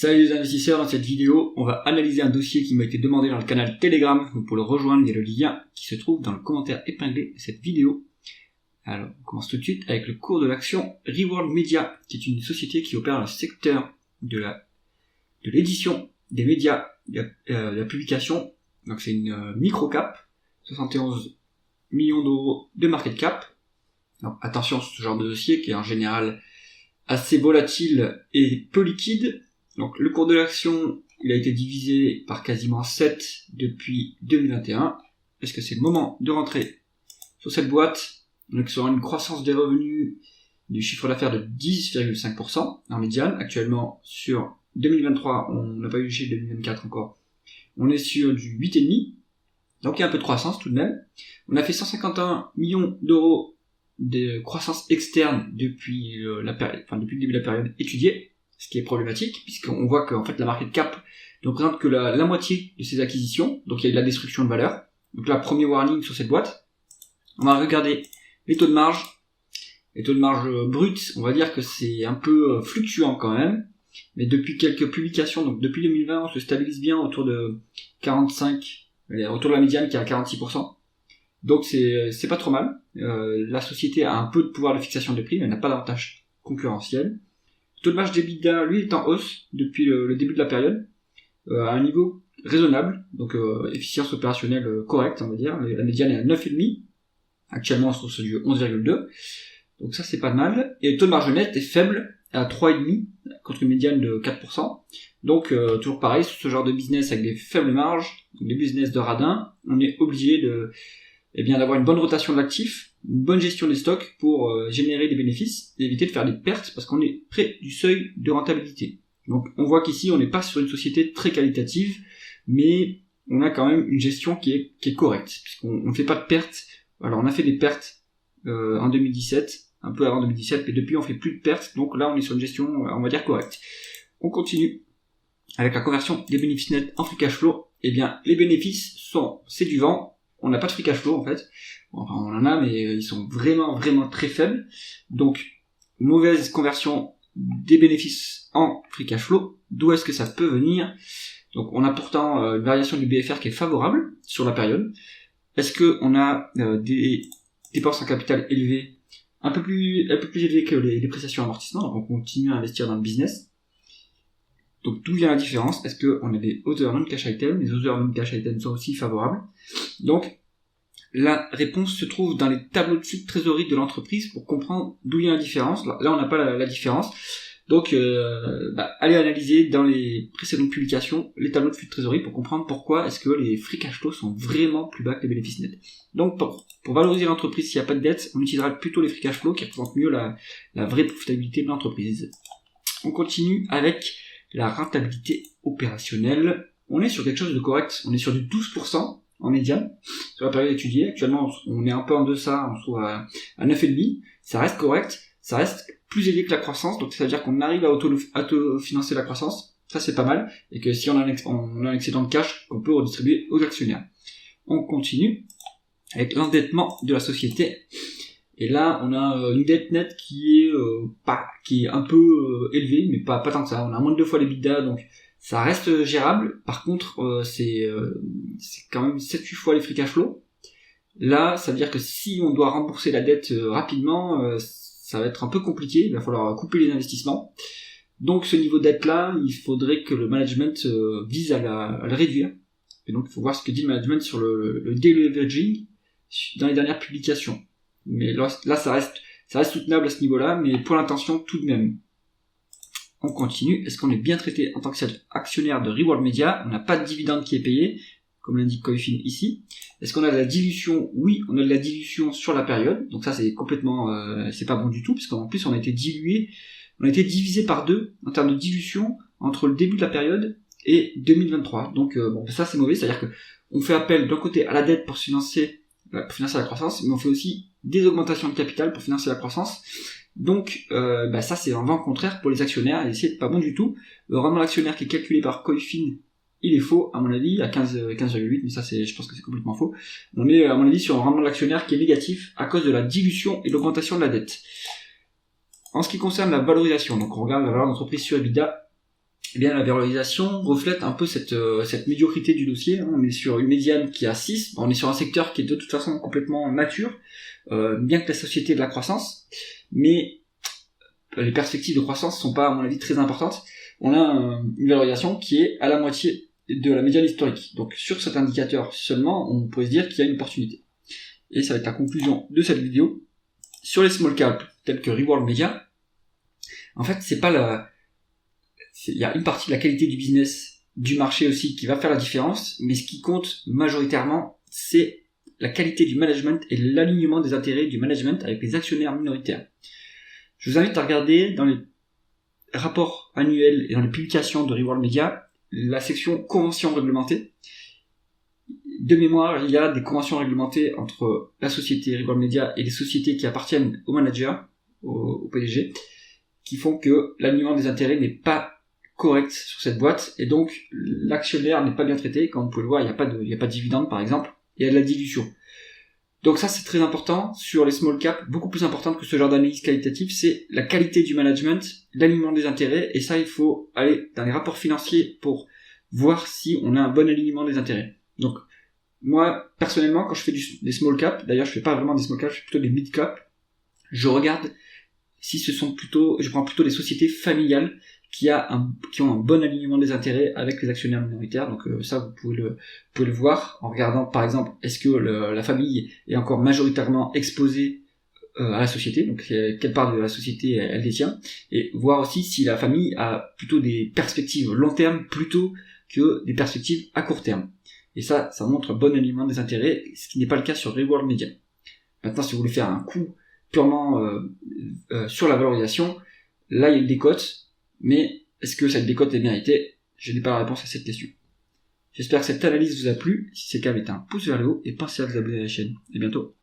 Salut les investisseurs, dans cette vidéo, on va analyser un dossier qui m'a été demandé dans le canal Telegram. Donc pour le rejoindre, il y a le lien qui se trouve dans le commentaire épinglé de cette vidéo. Alors, on commence tout de suite avec le cours de l'action Reworld Media, qui est une société qui opère dans le secteur de l'édition, des médias, de la publication. Donc c'est une micro-cap, 71 millions d'euros de market cap. Donc attention sur ce genre de dossier qui est en général assez volatile et peu liquide. Donc le cours de l'action, il a été divisé par quasiment 7 depuis 2021. Est-ce que c'est le moment de rentrer sur cette boîte? Donc sur une croissance des revenus du chiffre d'affaires de 10,5% en médiane. Actuellement sur 2023, on n'a pas eu le chiffre de 2024 encore. On est sur du 8,5. Donc il y a un peu de croissance tout de même. On a fait 151 millions d'euros de croissance externe depuis le début de la période étudiée. Ce qui est problématique, puisqu'on voit que en fait, la market cap ne représente que la moitié de ses acquisitions, donc il y a de la destruction de valeur. Donc là, premier warning sur cette boîte. On va regarder les taux de marge. Les taux de marge bruts, on va dire que c'est un peu fluctuant quand même, mais depuis quelques publications, donc depuis 2020, on se stabilise bien autour de 45, autour de la médiane qui est à 46%. Donc c'est pas trop mal. La société a un peu de pouvoir de fixation des prix, mais elle n'a pas d'avantage concurrentiel. Le taux de marge d'EBITDA, lui, est en hausse depuis le début de la période, à un niveau raisonnable, donc efficience opérationnelle correcte, on va dire. La médiane est à 9,5, actuellement on se trouve sur du 11,2, donc ça c'est pas mal. Et le taux de marge net est faible, à 3,5, contre une médiane de 4%. Donc toujours pareil, sur ce genre de business avec des faibles marges, des business de radin, on est obligé d'avoir une bonne rotation de l'actif, une bonne gestion des stocks pour générer des bénéfices et éviter de faire des pertes parce qu'on est près du seuil de rentabilité. Donc on voit qu'ici on n'est pas sur une société très qualitative, mais on a quand même une gestion qui est correcte, puisqu'on ne fait pas de pertes. Alors on a fait des pertes en 2017, un peu avant 2017, mais depuis on fait plus de pertes, donc là on est sur une gestion, on va dire, correcte. On continue avec la conversion des bénéfices nets en free cash flow. Eh bien les bénéfices c'est du vent. On n'a pas de free cash flow en fait. Enfin, on en a, mais ils sont vraiment, vraiment très faibles. Donc, mauvaise conversion des bénéfices en free cash flow. D'où est-ce que ça peut venir? Donc, on a pourtant une variation du BFR qui est favorable sur la période. Est-ce que on a des dépenses en capital élevées, un peu plus élevées que les prestations amortissement? Donc, on continue à investir dans le business. Donc, d'où vient la différence? Est-ce qu'on a des other non-cash items? Les other non-cash items sont aussi favorables. Donc, la réponse se trouve dans les tableaux de flux de trésorerie de l'entreprise pour comprendre d'où il y a la différence. Là, on n'a pas la différence. Donc, allez analyser dans les précédentes publications les tableaux de flux de trésorerie pour comprendre pourquoi est-ce que les free cash flow sont vraiment plus bas que les bénéfices nets. Donc, pour valoriser l'entreprise, s'il n'y a pas de dette, on utilisera plutôt les free cash flow qui représentent mieux la vraie profitabilité de l'entreprise. On continue avec la rentabilité opérationnelle. On est sur quelque chose de correct. On est sur du 12%. En médiane, sur la période étudiée. Actuellement, on est un peu en deçà, on se trouve à 9,5. Ça reste correct, ça reste plus élevé que la croissance, donc ça veut dire qu'on arrive à autofinancer la croissance. Ça, c'est pas mal. Et que si on a un excédent de cash, qu'on peut redistribuer aux actionnaires. On continue avec l'endettement de la société. Et là, on a une dette nette qui est un peu élevée, mais pas tant que ça. On a moins de 2 fois l'EBITDA, donc ça reste gérable. Par contre, c'est quand même 7-8 fois les free cash flow. Là, ça veut dire que si on doit rembourser la dette rapidement, ça va être un peu compliqué. Il va falloir couper les investissements. Donc ce niveau de dette-là, il faudrait que le management vise à le réduire. Et donc il faut voir ce que dit le management sur le deleveraging dans les dernières publications. Mais là, ça reste soutenable à ce niveau-là, mais pour l'intention tout de même. On continue. Est-ce qu'on est bien traité en tant qu'actionnaire de Reworld Media? On n'a pas de dividende qui est payé, comme l'indique Coifin ici. Est-ce qu'on a de la dilution? Oui, on a de la dilution sur la période. Donc ça, c'est complètement, c'est pas bon du tout, puisqu'en plus, on a été divisé par 2 en termes de dilution entre le début de la période et 2023. Donc ça, c'est mauvais. C'est-à-dire que on fait appel d'un côté à la dette pour financer la croissance, mais on fait aussi des augmentations de capital pour financer la croissance. Donc ça c'est un vent contraire pour les actionnaires et c'est pas bon du tout. Le rendement d'actionnaire qui est calculé par Coifin, il est faux à mon avis, à 15,8, mais ça je pense que c'est complètement faux. On est à mon avis sur un rendement d'actionnaire qui est négatif à cause de la dilution et l'augmentation de la dette. En ce qui concerne la valorisation, donc on regarde la valeur d'entreprise sur EBITDA, eh bien la valorisation reflète un peu cette médiocrité du dossier. On est sur une médiane qui est à 6, on est sur un secteur qui est de toute façon complètement mature, bien que la société ait de la croissance, mais les perspectives de croissance sont pas, à mon avis, très importantes. On a une valorisation qui est à la moitié de la médiane historique. Donc sur cet indicateur seulement, on peut se dire qu'il y a une opportunité. Et ça va être la conclusion de cette vidéo. Sur les small caps, tels que Reworld Media, en fait, il y a une partie de la qualité du business, du marché aussi, qui va faire la différence, mais ce qui compte majoritairement, c'est la qualité du management et l'alignement des intérêts du management avec les actionnaires minoritaires. Je vous invite à regarder dans les rapports annuels et dans les publications de Reworld Media, la section conventions réglementées. De mémoire, il y a des conventions réglementées entre la société Reworld Media et les sociétés qui appartiennent au manager, au PDG, qui font que l'alignement des intérêts n'est pas correct sur cette boîte, et donc l'actionnaire n'est pas bien traité. Comme vous pouvez le voir, il n'y a pas de dividende par exemple, et il y a de la dilution. Donc ça, c'est très important sur les small caps, beaucoup plus importante que ce genre d'analyse qualitative, c'est la qualité du management, l'alignement des intérêts, et ça, il faut aller dans les rapports financiers pour voir si on a un bon alignement des intérêts. Donc, moi, personnellement, quand je fais des small caps, d'ailleurs, je fais pas vraiment des small caps, je fais plutôt des mid caps, je regarde si je prends plutôt des sociétés familiales qui ont un bon alignement des intérêts avec les actionnaires minoritaires. Donc ça, vous pouvez le voir en regardant, par exemple, est-ce que la famille est encore majoritairement exposée à la société, donc quelle part de la société elle détient, et voir aussi si la famille a plutôt des perspectives long terme plutôt que des perspectives à court terme. Et ça montre un bon alignement des intérêts, ce qui n'est pas le cas sur Reworld Media. Maintenant, si vous voulez faire un coup purement sur la valorisation, là il y a une décote, mais est-ce que cette décote est méritée? Je n'ai pas la réponse à cette question. J'espère que cette analyse vous a plu. Si c'est le cas, mettez un pouce vers le haut et pensez à vous abonner à la chaîne. À bientôt.